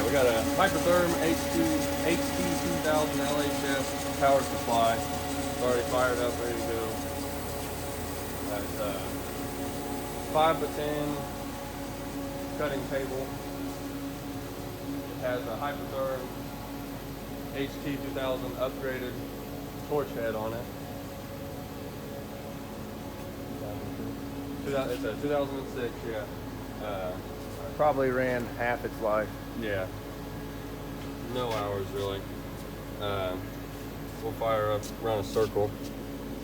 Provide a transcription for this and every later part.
we got a Hypertherm HD 2000 LHS power supply. It's already fired up, ready to go. Got 5x10 cutting table. It has a Hypertherm HT 2000 upgraded torch head on it. It's a 2006, yeah. Probably ran half its life. Yeah. No hours really. We'll fire up, run a circle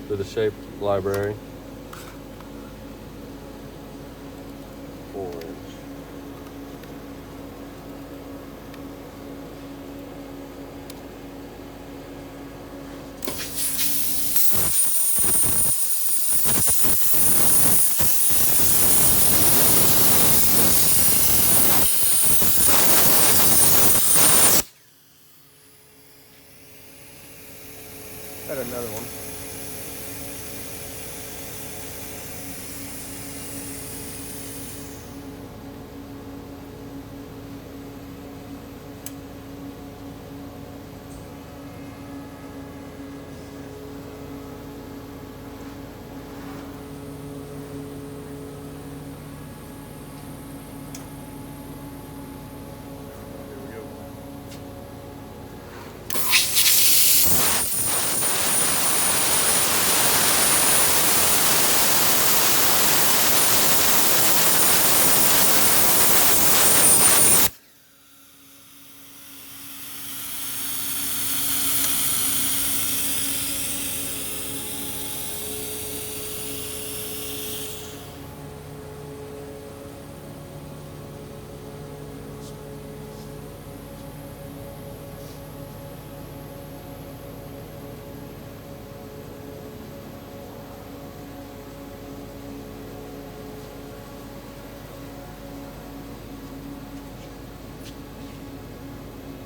through the shape library. 4-inch. Got another one.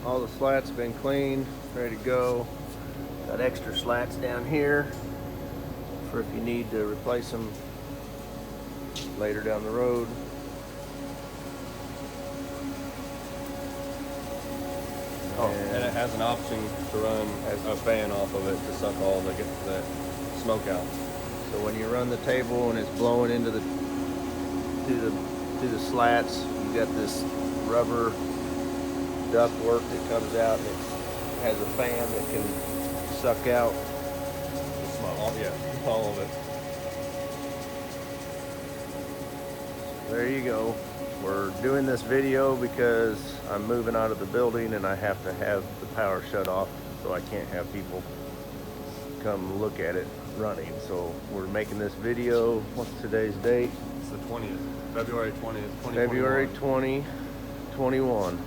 All the slats have been cleaned, ready to go. Got extra slats down here for if you need to replace them later down the road. Oh, and it has an option to run a fan off of it to suck all the smoke out. So when you run the table and it's blowing into through the slats, you got this rubber ductwork that comes out and it has a fan that can suck out The smoke, yeah, all of it. There you go. We're doing this video because I'm moving out of the building and I have to have the power shut off, so I can't have people come look at it running. So we're making this video. What's today's date? It's the 20th, February 20th, 2021. February 2021.